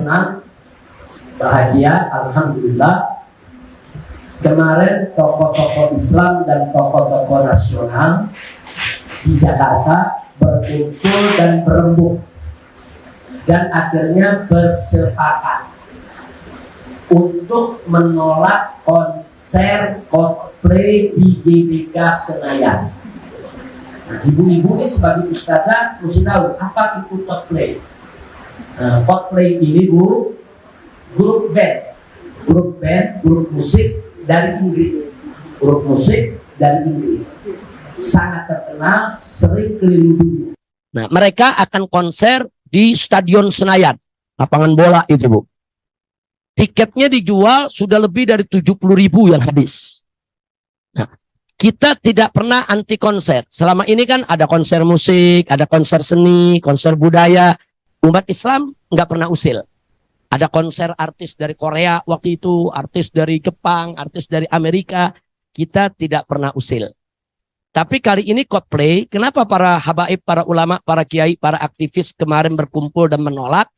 Senang, bahagia, alhamdulillah. Kemarin tokoh-tokoh Islam dan tokoh-tokoh nasional di Jakarta berkumpul dan berembuk dan akhirnya bersepakat untuk menolak konser Coldplay di GBK Senayan. Nah, ibu-ibu ini sebagai ustazah mesti tahu apa itu Coldplay. Coldplay ini Bu, grup musik dari Inggris, sangat terkenal, sering keliling dunia. Nah, mereka akan konser di Stadion Senayan, lapangan bola itu Bu. Tiketnya dijual sudah lebih dari 70.000 yang habis. Nah, kita tidak pernah anti konser. Selama ini kan ada konser musik, ada konser seni, konser budaya. Umat Islam nggak pernah usil. Ada konser artis dari Korea waktu itu, artis dari Jepang, artis dari Amerika. Kita tidak pernah usil. Tapi kali ini Coldplay, kenapa para habaib, para ulama, para kiai, para aktivis kemarin berkumpul dan menolak?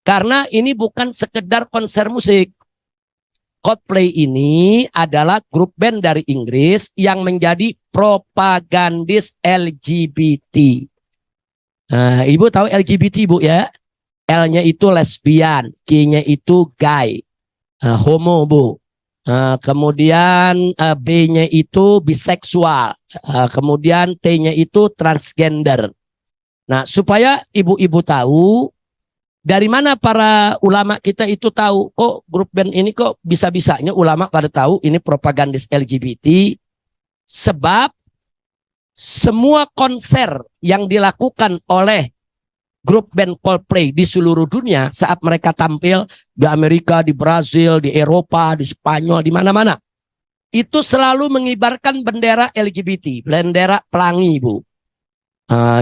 Karena ini bukan sekedar konser musik. Coldplay ini adalah grup band dari Inggris yang menjadi propagandis LGBT. Nah, Ibu tahu LGBT Bu ya? L-nya itu lesbian, G-nya itu gay, homo Bu. Kemudian B-nya itu biseksual, kemudian T-nya itu transgender. Nah, supaya ibu-ibu tahu, dari mana para ulama kita itu tahu, kok grup band ini kok bisa-bisanya ulama pada tahu ini propagandis LGBT. Sebab semua konser yang dilakukan oleh grup band Coldplay di seluruh dunia saat mereka tampil di Amerika, di Brazil, di Eropa, di Spanyol, di mana-mana, itu selalu mengibarkan bendera LGBT, bendera pelangi Bu.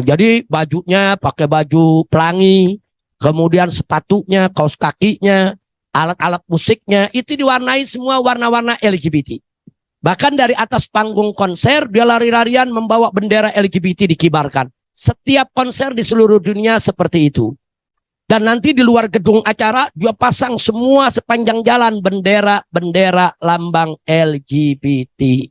Jadi bajunya pakai baju pelangi, kemudian sepatunya, kaos kakinya, alat-alat musiknya itu diwarnai semua warna-warna LGBT. Bahkan dari atas panggung konser dia lari-larian membawa bendera LGBT dikibarkan. Setiap konser di seluruh dunia seperti itu. Dan nanti di luar gedung acara dia pasang semua sepanjang jalan bendera-bendera lambang LGBT.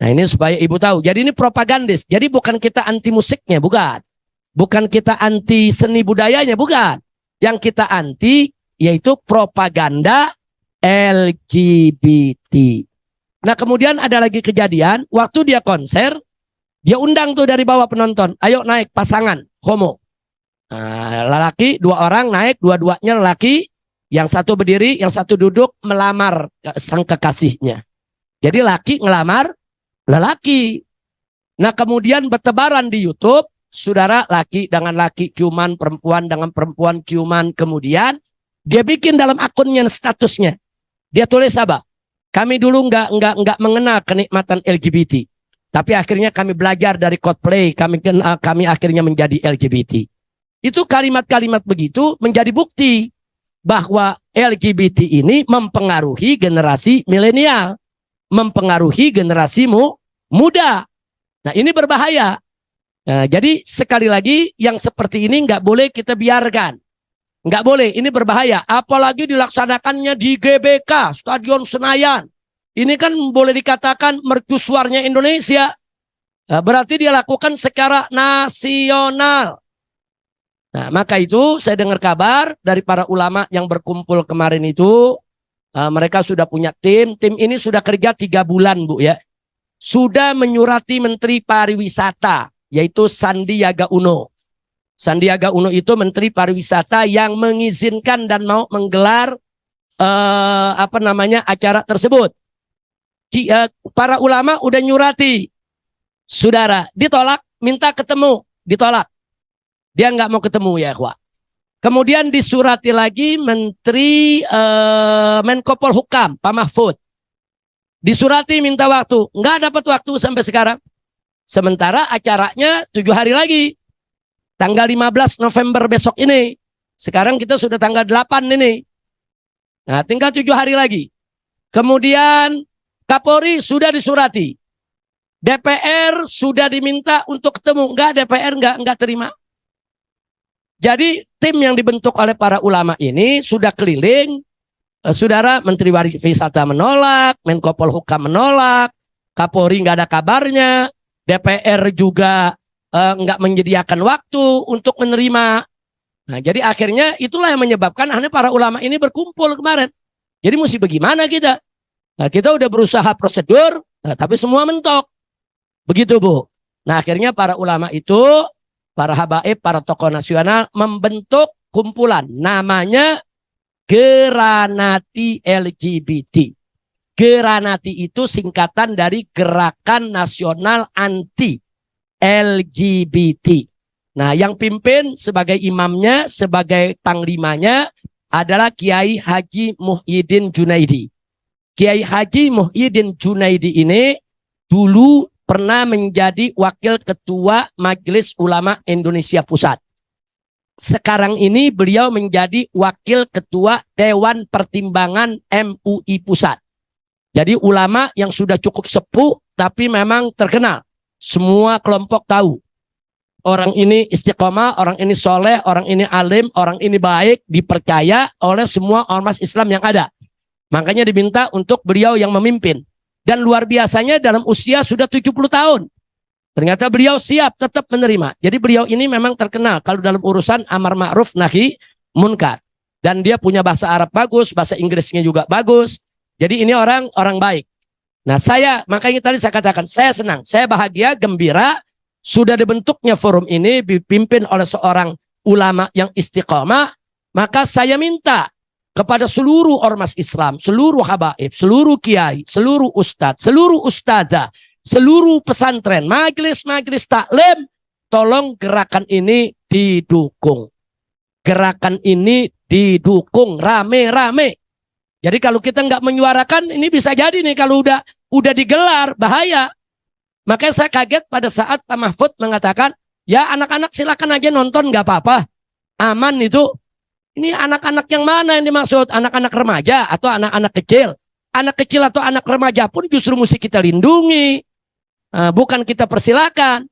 Nah, ini supaya ibu tahu. Jadi ini propagandis. Jadi bukan kita anti musiknya, bukan. Bukan kita anti seni budayanya, bukan. Yang kita anti yaitu propaganda LGBT. Nah, kemudian ada lagi kejadian, waktu dia konser, dia undang tuh dari bawah penonton, ayo naik pasangan, homo. Lelaki, 2 orang naik, dua-duanya lelaki, yang satu berdiri, yang satu duduk, melamar sang kekasihnya. Jadi laki ngelamar lelaki. Nah, kemudian bertebaran di YouTube, saudara, laki dengan laki ciuman, perempuan dengan perempuan ciuman. Kemudian dia bikin dalam akunnya statusnya. Dia tulis apa? Kami dulu nggak mengenal kenikmatan LGBT, tapi akhirnya kami belajar dari Coldplay, kami akhirnya menjadi LGBT. Itu kalimat-kalimat begitu menjadi bukti bahwa LGBT ini mempengaruhi generasi milenial, mempengaruhi generasi muda. Nah, ini berbahaya. Nah, jadi sekali lagi yang seperti ini nggak boleh kita biarkan. Nggak boleh, ini berbahaya. Apalagi dilaksanakannya di GBK, Stadion Senayan. Ini kan boleh dikatakan mercusuarnya Indonesia. Berarti dia lakukan secara nasional. Nah, maka itu saya dengar kabar dari para ulama yang berkumpul kemarin itu. Mereka sudah punya tim. Tim ini sudah kerja 3 bulan Bu ya. Sudah menyurati Menteri Pariwisata, yaitu Sandiaga Uno. Sandiaga Uno itu Menteri Pariwisata yang mengizinkan dan mau menggelar acara tersebut. Para ulama udah nyurati, saudara, ditolak, minta ketemu, ditolak. Dia nggak mau ketemu ya, Wak. Kemudian disurati lagi Menteri Menko Polhukam, Pak Mahfud. Disurati minta waktu, nggak dapat waktu sampai sekarang. Sementara acaranya 7 hari lagi. Tanggal 15 November besok ini. Sekarang kita sudah tanggal 8 ini. Nah, tinggal 7 hari lagi. Kemudian Kapolri sudah disurati. DPR sudah diminta untuk ketemu. Enggak, DPR enggak terima. Jadi tim yang dibentuk oleh para ulama ini sudah keliling, saudara, Menteri Wisata menolak, Menko Polhukam menolak, Kapolri nggak ada kabarnya, DPR juga nggak menyediakan waktu untuk menerima. Nah, jadi akhirnya itulah yang menyebabkan akhirnya para ulama ini berkumpul kemarin. Jadi mesti bagaimana kita? Nah, kita udah berusaha prosedur, tapi semua mentok. Begitu, Bu. Nah, akhirnya para ulama itu, para habaib, para tokoh nasional membentuk kumpulan. Namanya Geranati LGBT. Geranati itu singkatan dari Gerakan Nasional Anti LGBT. Nah, yang pimpin sebagai imamnya, sebagai panglimanya adalah Kiai Haji Muhyiddin Junaidi. Kiai Haji Muhyiddin Junaidi ini dulu pernah menjadi wakil ketua Majelis Ulama Indonesia Pusat. Sekarang ini beliau menjadi wakil ketua Dewan Pertimbangan MUI Pusat. Jadi ulama yang sudah cukup sepuh tapi memang terkenal. Semua kelompok tahu. Orang ini istiqomah, orang ini soleh, orang ini alim, orang ini baik, dipercaya oleh semua ormas Islam yang ada. Makanya diminta untuk beliau yang memimpin. Dan luar biasanya dalam usia sudah 70 tahun. Ternyata beliau siap tetap menerima. Jadi beliau ini memang terkenal kalau dalam urusan amar ma'ruf nahi munkar. Dan dia punya bahasa Arab bagus, bahasa Inggrisnya juga bagus. Jadi ini orang baik. Nah, makanya tadi saya katakan, saya senang, saya bahagia, gembira, sudah dibentuknya forum ini dipimpin oleh seorang ulama yang istiqomah, maka saya minta kepada seluruh ormas Islam, seluruh habaib, seluruh kiai, seluruh ustadz, seluruh ustadzah, seluruh pesantren, majelis taklim, tolong gerakan ini didukung. Gerakan ini didukung rame-rame. Jadi kalau kita nggak menyuarakan, ini bisa jadi nih kalau udah digelar, bahaya. Makanya saya kaget pada saat Pak Mahfud mengatakan, ya anak-anak silakan aja nonton, nggak apa-apa, aman itu. Ini anak-anak yang mana yang dimaksud? Anak-anak remaja atau anak-anak kecil? Anak kecil atau anak remaja pun justru mesti kita lindungi, bukan kita persilakan.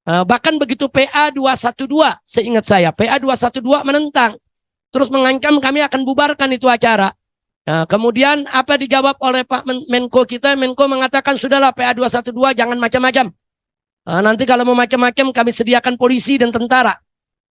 Bahkan begitu PA 212, seingat saya, PA 212 menentang, terus mengancam kami akan bubarkan itu acara. Kemudian apa dijawab oleh Pak Menko kita? Menko mengatakan sudahlah PA 212 jangan macam-macam. Nanti kalau mau macam-macam kami sediakan polisi dan tentara.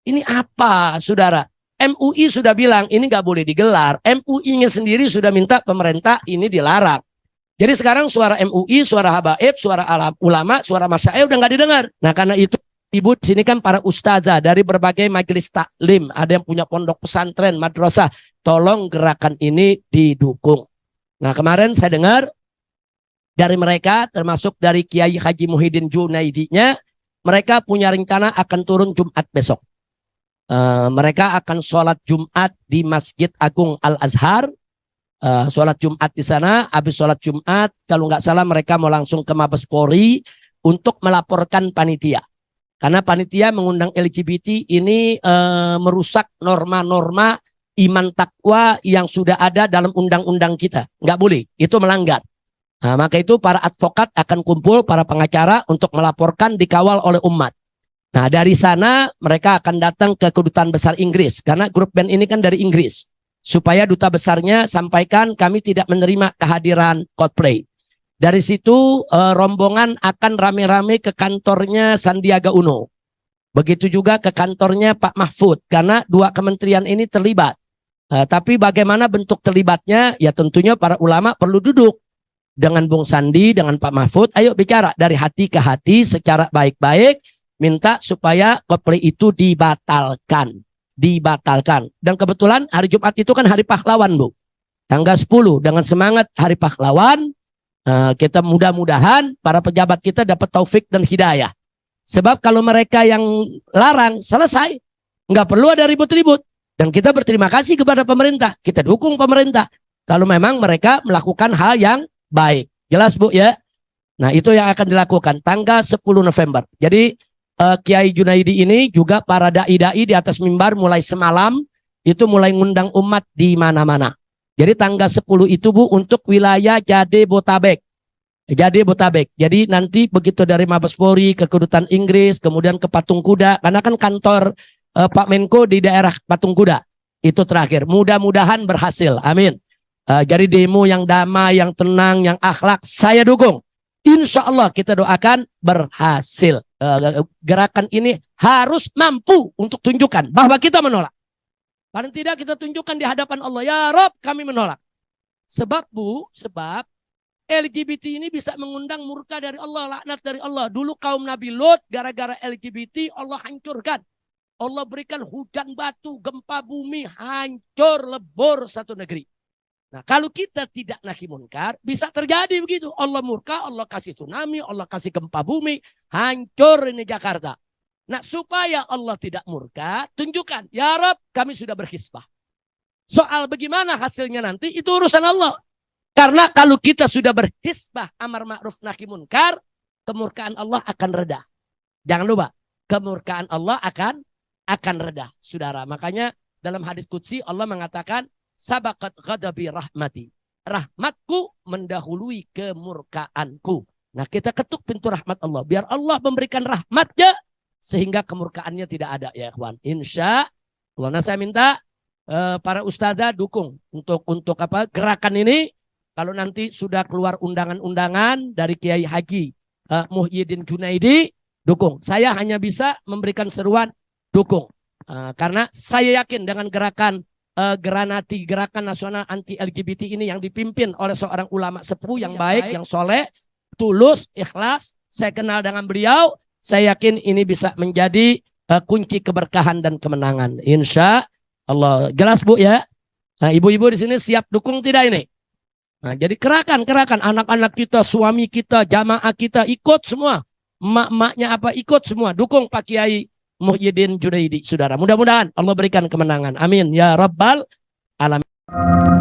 Ini apa, saudara? MUI sudah bilang ini nggak boleh digelar. MUI-nya sendiri sudah minta pemerintah ini dilarang. Jadi sekarang suara MUI, suara habaib, suara ulama, suara masyayikh udah nggak didengar. Nah karena itu Ibu di sini kan para ustazah dari berbagai majelis taklim, ada yang punya pondok pesantren, madrasah, tolong gerakan ini didukung. Nah kemarin saya dengar dari mereka, termasuk dari Kiai Haji Muhyiddin Junaidinya, mereka punya rencana akan turun Jumat besok. Mereka akan sholat Jumat di Masjid Agung Al-Azhar, sholat Jumat di sana. Habis sholat Jumat, kalau nggak salah mereka mau langsung ke Mabes Polri untuk melaporkan panitia. Karena panitia mengundang LGBT ini merusak norma-norma iman takwa yang sudah ada dalam undang-undang kita. Nggak boleh, itu melanggar. Nah, maka itu para advokat akan kumpul, para pengacara untuk melaporkan, dikawal oleh umat. Nah dari sana mereka akan datang ke Kedutaan Besar Inggris. Karena grup band ini kan dari Inggris. Supaya duta besarnya sampaikan kami tidak menerima kehadiran Coldplay. Dari situ rombongan akan rame-rame ke kantornya Sandiaga Uno. Begitu juga ke kantornya Pak Mahfud. Karena dua kementerian ini terlibat. Tapi bagaimana bentuk terlibatnya? Ya tentunya para ulama perlu duduk dengan Bung Sandi, dengan Pak Mahfud. Ayo bicara dari hati ke hati secara baik-baik. Minta supaya Coldplay itu dibatalkan. Dibatalkan. Dan kebetulan hari Jumat itu kan hari pahlawan, Bu. Tanggal 10 dengan semangat hari pahlawan. Kita mudah-mudahan para pejabat kita dapat taufik dan hidayah. Sebab kalau mereka yang larang, selesai. Nggak perlu ada ribut-ribut. Dan kita berterima kasih kepada pemerintah. Kita dukung pemerintah. Kalau memang mereka melakukan hal yang baik. Jelas, Bu, ya? Nah, itu yang akan dilakukan tanggal 10 November. Jadi, Kiai Junaidi ini juga para dai-dai di atas mimbar mulai semalam. Itu mulai ngundang umat di mana-mana. Jadi tanggal 10 itu, Bu, untuk wilayah Jabodetabek. Jabodetabek. Jadi nanti begitu dari Mabes Polri ke Kedutaan Inggris, kemudian ke Patung Kuda. Karena kan kantor Pak Menko di daerah Patung Kuda. Itu terakhir. Mudah-mudahan berhasil. Amin. Jadi demo yang damai, yang tenang, yang akhlak, saya dukung. Insya Allah kita doakan berhasil. Gerakan ini harus mampu untuk tunjukkan bahwa kita menolak. Paling tidak kita tunjukkan di hadapan Allah. Ya Rob, kami menolak. Sebab LGBT ini bisa mengundang murka dari Allah, laknat dari Allah. Dulu kaum Nabi Lot gara-gara LGBT Allah hancurkan. Allah berikan hujan batu, gempa bumi, hancur lebur satu negeri. Nah, kalau kita tidak nahi munkar, bisa terjadi begitu. Allah murka, Allah kasih tsunami, Allah kasih gempa bumi, hancur ini Jakarta. Nah, supaya Allah tidak murka, tunjukkan, ya Rab, kami sudah berkhisbah. Soal bagaimana hasilnya nanti, itu urusan Allah. Karena kalau kita sudah berkhisbah amar ma'ruf nahi munkar, kemurkaan Allah akan reda. Jangan lupa, kemurkaan Allah akan reda, saudara. Makanya dalam hadis qudsi Allah mengatakan, sabaqat ghadabi rahmati. Rahmatku mendahului kemurkaanku. Nah, kita ketuk pintu rahmat Allah. Biar Allah memberikan rahmatnya sehingga kemurkaannya tidak ada, ya ikhwan. Insya Allah. Nah, saya minta para ustadzah dukung untuk gerakan ini. Kalau nanti sudah keluar undangan-undangan dari Kiai Haji Muhyiddin Junaidi, dukung. Saya hanya bisa memberikan seruan dukung. Karena saya yakin dengan gerakan Granati, Gerakan Nasional Anti LGBT ini yang dipimpin oleh seorang ulama sepuh yang baik, yang soleh, tulus, ikhlas. Saya kenal dengan beliau. Saya yakin ini bisa menjadi kunci keberkahan dan kemenangan. Insya Allah. Jelas Bu ya? Nah, ibu-ibu di sini siap dukung tidak ini? Nah, jadi kerakan anak-anak kita, suami kita, jamaah kita ikut semua. Emak-emaknya apa ikut semua. Dukung Pak Kiai Muhyiddin Junaidi, saudara. Mudah-mudahan Allah berikan kemenangan. Amin. Ya Rabbal Alamin.